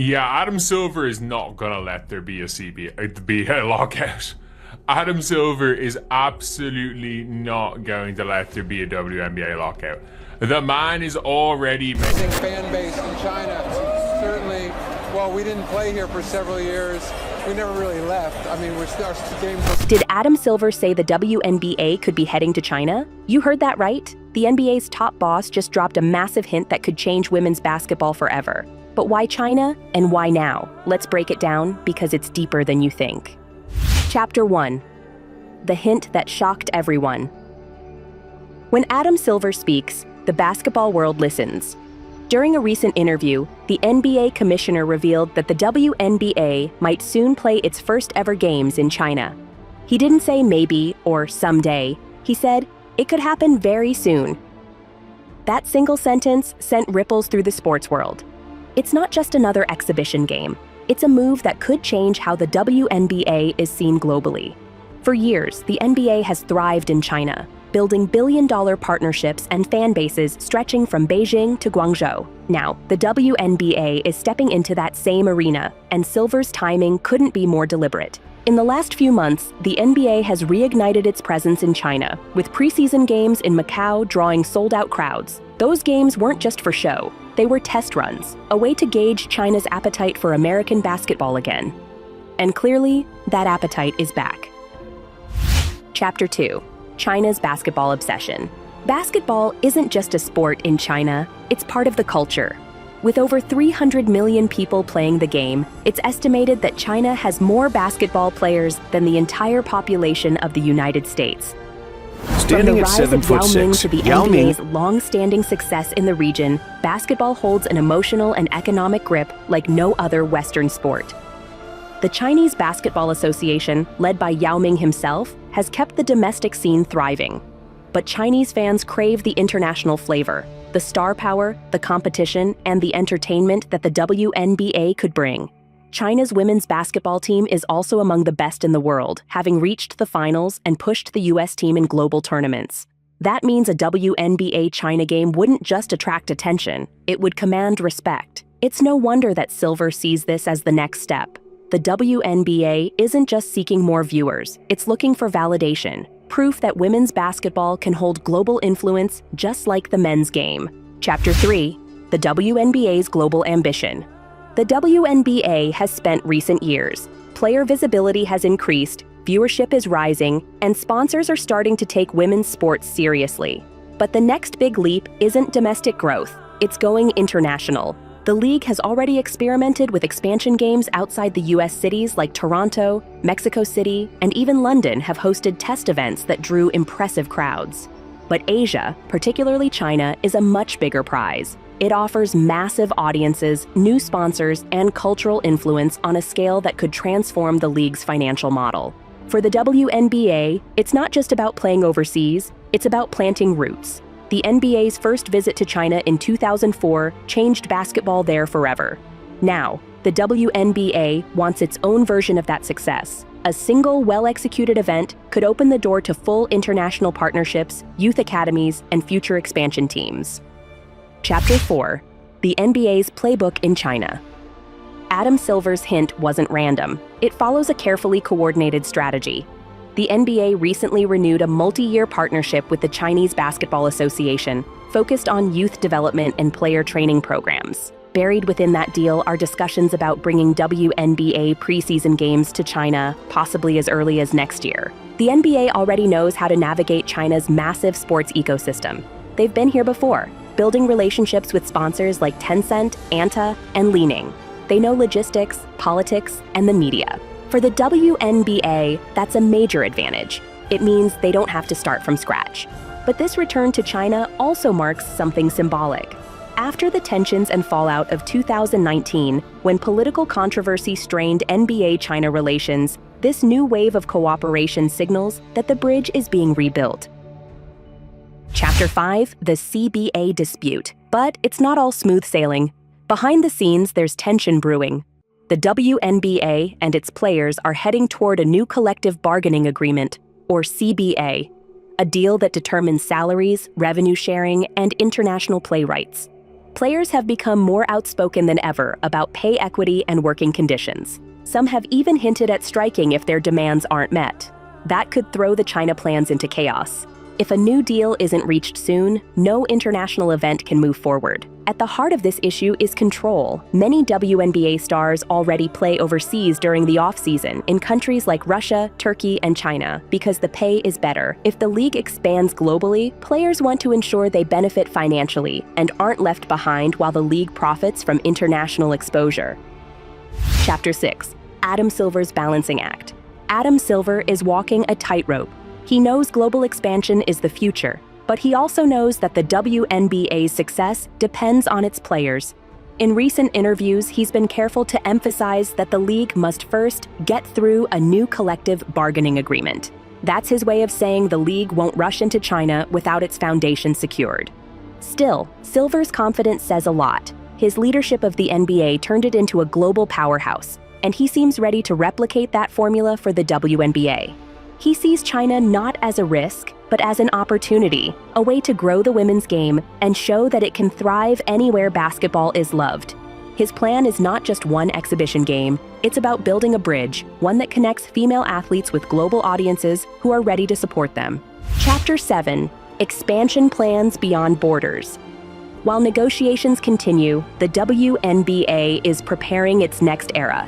Yeah, Adam Silver is not gonna let there be a lockout. Adam Silver is absolutely not going to let there be a WNBA lockout. The man is already amazing fan base in China. Certainly, well, we didn't play here for several years. We never really left. I mean, our games. Did Adam Silver say the WNBA could be heading to China? You heard that right. The NBA's top boss just dropped a massive hint that could change women's basketball forever. But why China and why now? Let's break it down because it's deeper than you think. Chapter 1. The hint that shocked everyone. When Adam Silver speaks, the basketball world listens. During a recent interview, the NBA commissioner revealed that the WNBA might soon play its first ever games in China. He didn't say maybe or someday. He said it could happen very soon. That single sentence sent ripples through the sports world. It's not just another exhibition game. It's a move that could change how the WNBA is seen globally. For years, the NBA has thrived in China, building billion-dollar partnerships and fan bases stretching from Beijing to Guangzhou. Now, the WNBA is stepping into that same arena, and Silver's timing couldn't be more deliberate. In the last few months, the NBA has reignited its presence in China, with preseason games in Macau drawing sold-out crowds. Those games weren't just for show. They were test runs, a way to gauge China's appetite for American basketball again. And clearly, that appetite is back. Chapter 2. China's basketball obsession. Basketball isn't just a sport in China, it's part of the culture. With over 300 million people playing the game, it's estimated that China has more basketball players than the entire population of the United States. Standing at 7'6", From the rise of Yao Ming to the Yao Ming NBA's long-standing success in the region, basketball holds an emotional and economic grip like no other Western sport. The Chinese Basketball Association, led by Yao Ming himself, has kept the domestic scene thriving. But Chinese fans crave the international flavor, the star power, the competition, and the entertainment that the WNBA could bring. China's women's basketball team is also among the best in the world, having reached the finals and pushed the US team in global tournaments. That means a WNBA China game wouldn't just attract attention, it would command respect. It's no wonder that Silver sees this as the next step. The WNBA isn't just seeking more viewers, it's looking for validation, proof that women's basketball can hold global influence just like the men's game. Chapter 3. The WNBA's global ambition. The WNBA has spent recent years. Player visibility has increased, viewership is rising, and sponsors are starting to take women's sports seriously. But the next big leap isn't domestic growth, it's going international. The league has already experimented with expansion games outside the US cities like Toronto, Mexico City, and even London have hosted test events that drew impressive crowds. But Asia, particularly China, is a much bigger prize. It offers massive audiences, new sponsors, and cultural influence on a scale that could transform the league's financial model. For the WNBA, it's not just about playing overseas, it's about planting roots. The NBA's first visit to China in 2004 changed basketball there forever. Now, the WNBA wants its own version of that success. A single, well-executed event could open the door to full international partnerships, youth academies, and future expansion teams. Chapter 4. The NBA's playbook in China. Adam Silver's hint wasn't random. It follows a carefully coordinated strategy. The NBA recently renewed a multi-year partnership with the Chinese Basketball Association, focused on youth development and player training programs. Buried within that deal are discussions about bringing WNBA preseason games to China, possibly as early as next year. The NBA already knows how to navigate China's massive sports ecosystem. They've been here before, building relationships with sponsors like Tencent, Anta, and Li-Ning. They know logistics, politics, and the media. For the WNBA, that's a major advantage. It means they don't have to start from scratch. But this return to China also marks something symbolic. After the tensions and fallout of 2019, when political controversy strained NBA-China relations, this new wave of cooperation signals that the bridge is being rebuilt. Chapter 5, the CBA dispute. But it's not all smooth sailing. Behind the scenes, there's tension brewing. The WNBA and its players are heading toward a new collective bargaining agreement, or CBA, a deal that determines salaries, revenue sharing, and international play rights. Players have become more outspoken than ever about pay equity and working conditions. Some have even hinted at striking if their demands aren't met. That could throw the China plans into chaos. If a new deal isn't reached soon, no international event can move forward. At the heart of this issue is control. Many WNBA stars already play overseas during the off-season in countries like Russia, Turkey, and China because the pay is better. If the league expands globally, players want to ensure they benefit financially and aren't left behind while the league profits from international exposure. Chapter 6. Adam Silver's Balancing Act. Adam Silver is walking a tightrope. He knows global expansion is the future, but he also knows that the WNBA's success depends on its players. In recent interviews, he's been careful to emphasize that the league must first get through a new collective bargaining agreement. That's his way of saying the league won't rush into China without its foundation secured. Still, Silver's confidence says a lot. His leadership of the NBA turned it into a global powerhouse, and he seems ready to replicate that formula for the WNBA. He sees China not as a risk, but as an opportunity, a way to grow the women's game and show that it can thrive anywhere basketball is loved. His plan is not just one exhibition game, it's about building a bridge, one that connects female athletes with global audiences who are ready to support them. Chapter 7. Expansion Plans Beyond Borders. While negotiations continue, the WNBA is preparing its next era.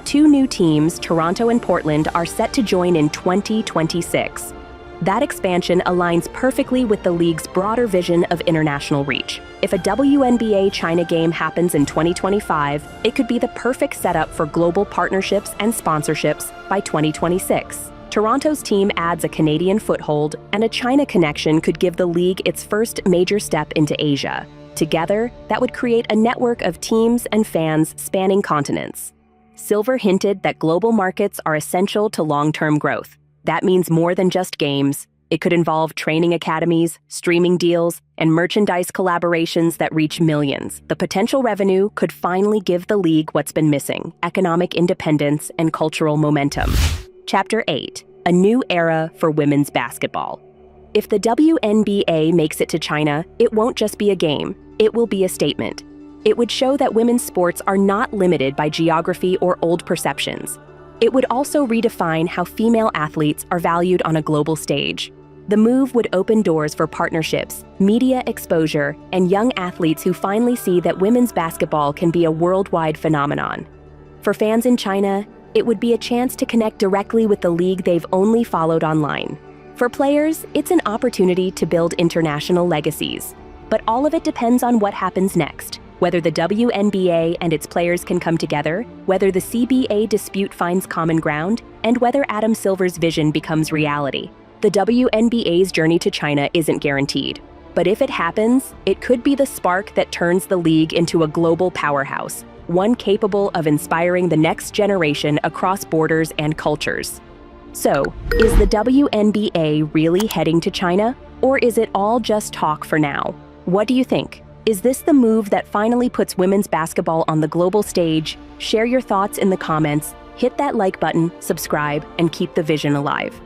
Two new teams, Toronto and Portland, are set to join in 2026. That expansion aligns perfectly with the league's broader vision of international reach. If a WNBA China game happens in 2025, it could be the perfect setup for global partnerships and sponsorships by 2026. Toronto's team adds a Canadian foothold, and a China connection could give the league its first major step into Asia. Together, that would create a network of teams and fans spanning continents. Silver hinted that global markets are essential to long-term growth. That means more than just games. It could involve training academies, streaming deals, and merchandise collaborations that reach millions. The potential revenue could finally give the league what's been missing: economic independence and cultural momentum. Chapter 8. A new era for women's basketball. If the WNBA makes it to China, it won't just be a game. It will be a statement. It would show that women's sports are not limited by geography or old perceptions. It would also redefine how female athletes are valued on a global stage. The move would open doors for partnerships, media exposure, and young athletes who finally see that women's basketball can be a worldwide phenomenon. For fans in China, it would be a chance to connect directly with the league they've only followed online. For players, it's an opportunity to build international legacies. But all of it depends on what happens next. Whether the WNBA and its players can come together, whether the CBA dispute finds common ground, and whether Adam Silver's vision becomes reality. The WNBA's journey to China isn't guaranteed. But if it happens, it could be the spark that turns the league into a global powerhouse, one capable of inspiring the next generation across borders and cultures. So, is the WNBA really heading to China? Or is it all just talk for now? What do you think? Is this the move that finally puts women's basketball on the global stage? Share your thoughts in the comments, hit that like button, subscribe, and keep the vision alive.